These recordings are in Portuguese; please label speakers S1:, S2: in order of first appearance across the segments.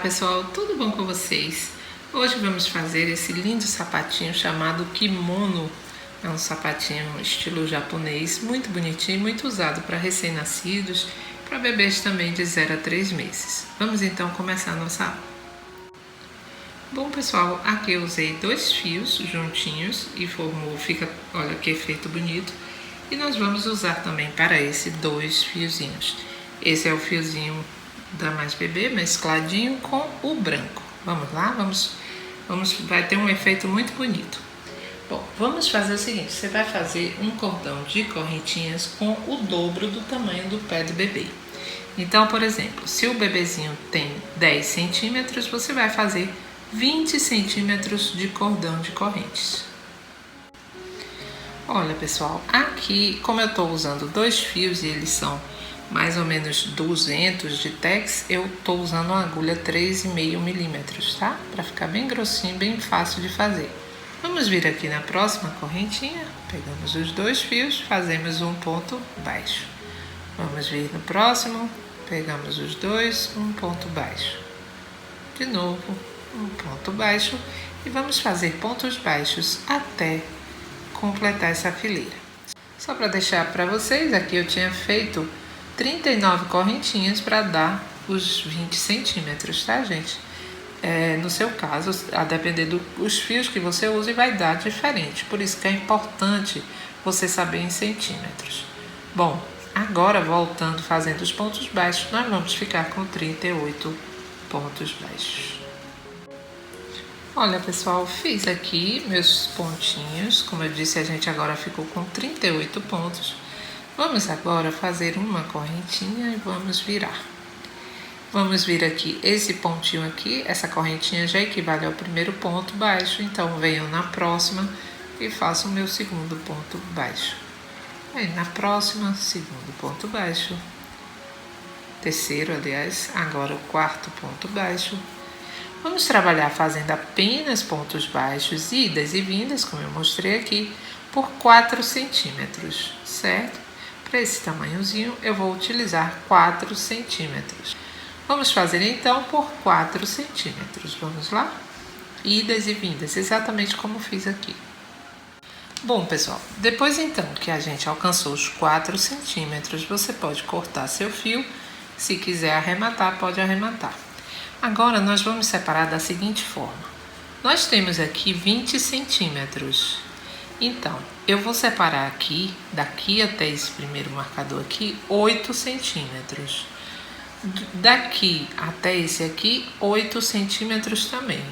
S1: pessoal, tudo bom com vocês? Hoje vamos fazer esse lindo sapatinho chamado kimono. É um sapatinho estilo japonês, muito bonitinho, muito usado para recém-nascidos, para bebês também de 0 a 3 meses. Vamos então começar a nossa aula. Bom pessoal, aqui eu usei 2 fios juntinhos e fica, olha que efeito bonito. E nós vamos usar também para esse 2 fiozinhos. Esse é o fiozinho da Mais Bebê, mescladinho com o branco. Vamos lá? Vai ter um efeito muito bonito. Bom, vamos fazer o seguinte, você vai fazer um cordão de correntinhas com o dobro do tamanho do pé do bebê. Então, por exemplo, se o bebezinho tem 10 centímetros, você vai fazer 20 centímetros de cordão de correntes. Olha, pessoal, aqui, como eu estou usando 2 fios e eles são mais ou menos 200 de tex, eu estou usando uma agulha 3,5 milímetros, tá? Para ficar bem grossinho, bem fácil de fazer. Vamos vir aqui na próxima correntinha, pegamos os 2 fios, fazemos um ponto baixo. Vamos vir no próximo, pegamos os 2, um ponto baixo. De novo, um ponto baixo e vamos fazer pontos baixos até completar essa fileira. Só para deixar para vocês, aqui eu tinha feito 39 correntinhas para dar os 20 centímetros, tá, gente? No seu caso, a depender dos fios que você usa, vai dar diferente. Por isso que é importante você saber em centímetros. Bom, agora voltando, fazendo os pontos baixos, nós vamos ficar com 38 pontos baixos. Olha, pessoal, fiz aqui meus pontinhos. Como eu disse, a gente agora ficou com 38 pontos. Vamos agora fazer uma correntinha e vamos virar. Vamos vir aqui, esse pontinho aqui, essa correntinha já equivale ao primeiro ponto baixo, então venho na próxima e faço o meu segundo ponto baixo. Aí na próxima, segundo ponto baixo, terceiro, aliás, agora o quarto ponto baixo. Vamos trabalhar fazendo apenas pontos baixos, idas e vindas, como eu mostrei aqui, por 4 centímetros, certo? Para esse tamanhozinho, eu vou utilizar 4 centímetros. Vamos fazer então por 4 centímetros. Vamos lá? Idas e vindas, exatamente como fiz aqui. Bom, pessoal, depois então que a gente alcançou os 4 centímetros, você pode cortar seu fio. Se quiser arrematar, pode arrematar. Agora, nós vamos separar da seguinte forma. Nós temos aqui 20 centímetros. Então, eu vou separar aqui, daqui até esse primeiro marcador aqui, 8 centímetros. Daqui até esse aqui, 8 centímetros também.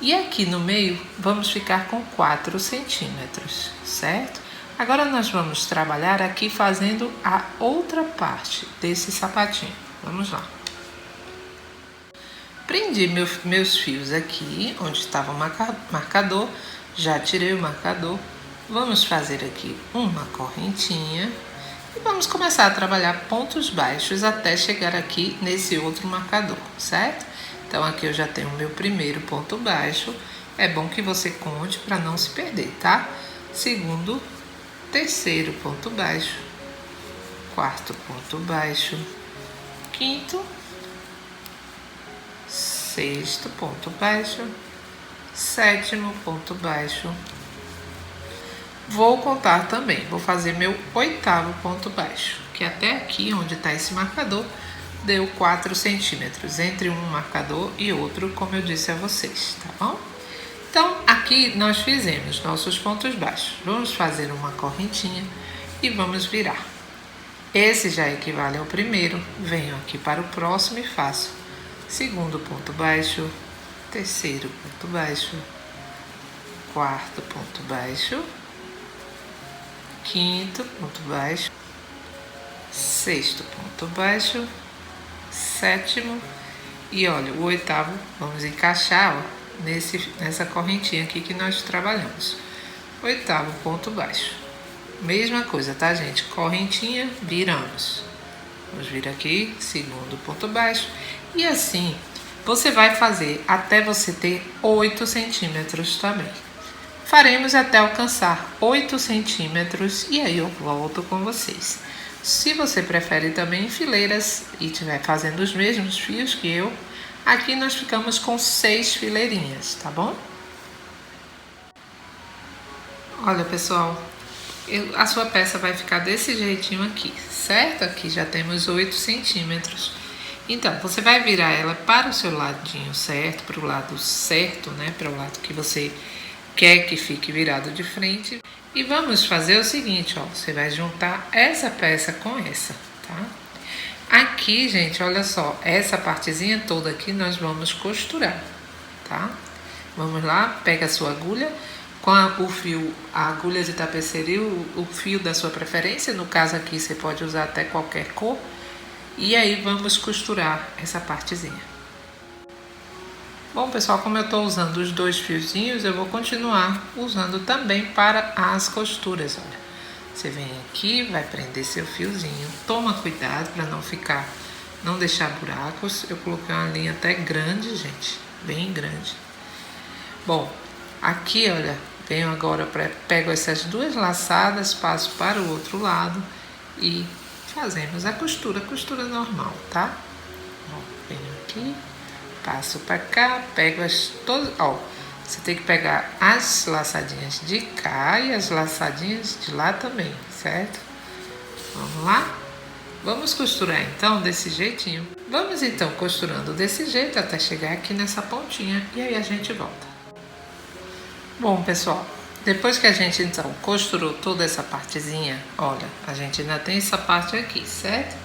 S1: E aqui no meio, vamos ficar com 4 centímetros, certo? Agora, nós vamos trabalhar aqui fazendo a outra parte desse sapatinho. Vamos lá. Prendi meus fios aqui, onde estava o marcador, já tirei o marcador. Vamos fazer aqui uma correntinha e vamos começar a trabalhar pontos baixos até chegar aqui nesse outro marcador, certo? Então aqui eu já tenho o meu primeiro ponto baixo, é bom que você conte para não se perder, tá? Segundo, terceiro ponto baixo, quarto ponto baixo, quinto, sexto ponto baixo, sétimo ponto baixo. Vou contar também, vou fazer meu 8º ponto baixo, que até aqui onde está esse marcador deu 4 centímetros entre um marcador e outro, como eu disse a vocês, tá bom? Então aqui nós fizemos nossos pontos baixos. Vamos fazer uma correntinha e vamos virar. Esse já equivale ao primeiro, venho aqui para o próximo e faço segundo ponto baixo, terceiro ponto baixo, quarto ponto baixo, quinto ponto baixo, sexto ponto baixo, sétimo e olha, o 8º vamos encaixar, ó, nessa correntinha aqui que nós trabalhamos. 8º ponto baixo. Mesma coisa, tá, gente? Correntinha, viramos. Vamos vir aqui, segundo ponto baixo. E assim, você vai fazer até você ter 8 centímetros também. Faremos até alcançar 8 centímetros e aí eu volto com vocês. Se você prefere também em fileiras e estiver fazendo os mesmos fios que eu, Aqui nós ficamos com 6 fileirinhas, tá bom? Olha, pessoal, a sua peça vai ficar desse jeitinho aqui, certo? Aqui já temos 8 centímetros. Então, você vai virar ela para o seu ladinho certo, para o lado certo, né? Para o lado que você quer que fique virado de frente. E vamos fazer o seguinte, ó. Você vai juntar essa peça com essa, tá? Aqui, gente, olha só. Essa partezinha toda aqui nós vamos costurar, tá? Vamos lá, pega a sua agulha. Com o fio, a agulha de tapeceria, o fio da sua preferência. No caso aqui, você pode usar até qualquer cor. E aí vamos costurar essa partezinha. Bom, pessoal, como eu estou usando os 2 fiozinhos, eu vou continuar usando também para as costuras, olha. Você vem aqui, vai prender seu fiozinho. Toma cuidado para não deixar buracos. Eu coloquei uma linha até grande, gente, bem grande. Bom, aqui, olha, venho agora, pego essas 2 laçadas, passo para o outro lado e fazemos a costura normal, tá? Ó, venho aqui, passo para cá, pego todas, ó, você tem que pegar as laçadinhas de cá e as laçadinhas de lá também, certo? Vamos lá? Vamos costurar então desse jeitinho. Vamos então costurando desse jeito até chegar aqui nessa pontinha e aí a gente volta. Bom, pessoal, depois que a gente então costurou toda essa partezinha, olha, a gente ainda tem essa parte aqui, certo?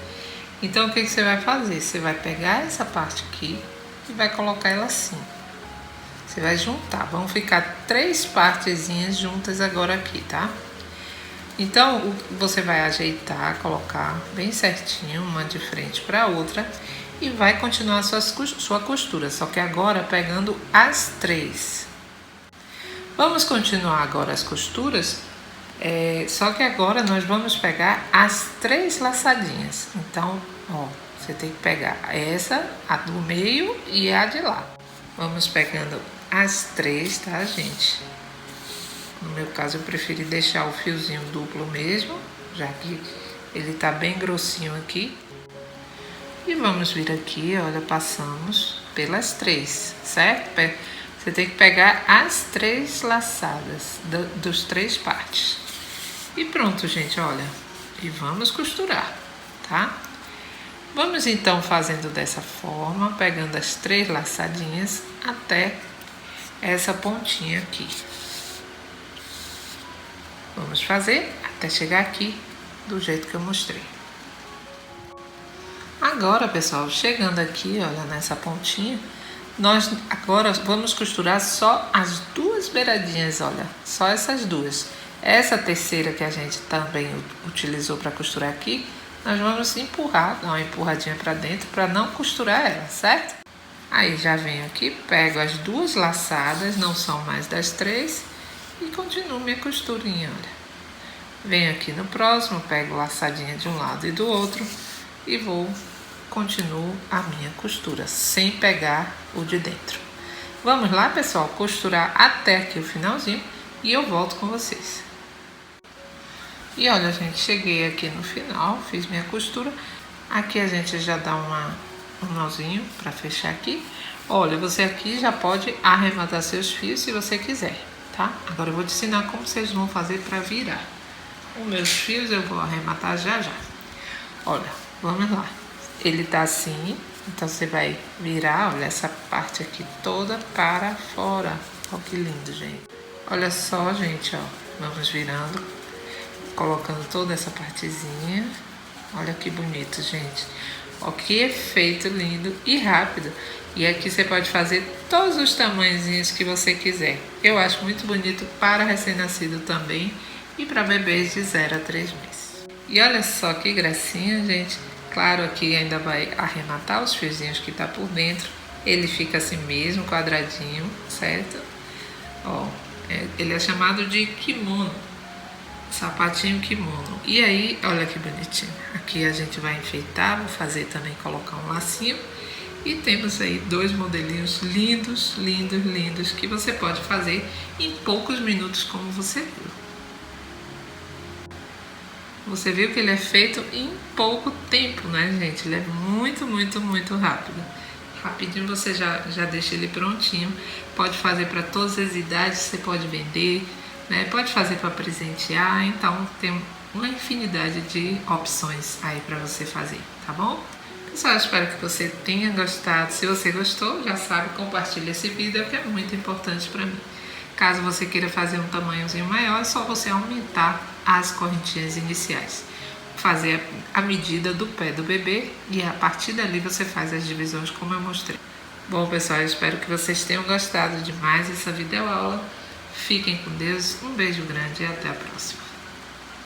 S1: Então o que você vai fazer? Você vai pegar essa parte aqui e vai colocar ela assim. Você vai juntar, vão ficar 3 partezinhas juntas agora aqui, tá? Então você vai ajeitar, colocar bem certinho, uma de frente para a outra e vai continuar sua costura, só que agora pegando as 3. Vamos continuar agora as costuras, só que agora nós vamos pegar as 3 laçadinhas. Então, ó, você tem que pegar essa, a do meio e a de lá. Vamos pegando as 3, tá, gente? No meu caso, eu preferi deixar o fiozinho duplo mesmo, já que ele tá bem grossinho aqui. E vamos vir aqui, olha, passamos pelas 3, certo? Você tem que pegar as 3 laçadas dos 3 partes. E pronto, gente, olha. E vamos costurar, tá? Vamos então fazendo dessa forma, pegando as 3 laçadinhas até essa pontinha aqui. Vamos fazer até chegar aqui do jeito que eu mostrei. Agora, pessoal, chegando aqui, olha, nessa pontinha, nós agora vamos costurar só as 2 beiradinhas, olha, só essas 2. Essa terceira que a gente também utilizou para costurar aqui, nós vamos empurrar, dar uma empurradinha para dentro para não costurar ela, certo? Aí já venho aqui, pego as 2 laçadas, não são mais das 3, e continuo minha costurinha, olha. Venho aqui no próximo, pego laçadinha de um lado e do outro e continuo a minha costura, sem pegar o de dentro. Vamos lá, pessoal, costurar até aqui o finalzinho e eu volto com vocês. E olha, gente, cheguei aqui no final, fiz minha costura. Aqui a gente já dá um nozinho para fechar aqui. Olha, você aqui já pode arrematar seus fios se você quiser, tá? Agora eu vou te ensinar como vocês vão fazer para virar. Os meus fios eu vou arrematar já. Olha, vamos lá. Ele tá assim, então você vai virar, olha, essa parte aqui toda para fora. Olha que lindo, gente. Olha só, gente, ó. Vamos virando, colocando toda essa partezinha. Olha que bonito, gente. Ó, que efeito lindo e rápido. E aqui você pode fazer todos os tamanhozinhos que você quiser. Eu acho muito bonito para recém-nascido também e para bebês de 0 a 3 meses. E olha só que gracinha, gente. Claro, aqui ainda vai arrematar os fiozinhos que tá por dentro. Ele fica assim mesmo, quadradinho, certo? Ó, ele é chamado de kimono. Sapatinho kimono. E aí, olha que bonitinho. Aqui a gente vai enfeitar, vou fazer também, colocar um lacinho. E temos aí 2 modelinhos lindos, lindos, lindos, que você pode fazer em poucos minutos, como você viu. Você viu que ele é feito em pouco tempo, né, gente? Ele é muito, muito, muito rápido. Rapidinho você já deixa ele prontinho. Pode fazer para todas as idades, você pode vender, né? Pode fazer para presentear, então tem uma infinidade de opções aí para você fazer, tá bom? Pessoal, eu espero que você tenha gostado. Se você gostou, já sabe, compartilha esse vídeo, que é muito importante para mim. Caso você queira fazer um tamanhozinho maior, é só você aumentar as correntinhas iniciais. Fazer a medida do pé do bebê e a partir dali você faz as divisões como eu mostrei. Bom, pessoal, eu espero que vocês tenham gostado de mais essa videoaula. Fiquem com Deus, um beijo grande e até a próxima.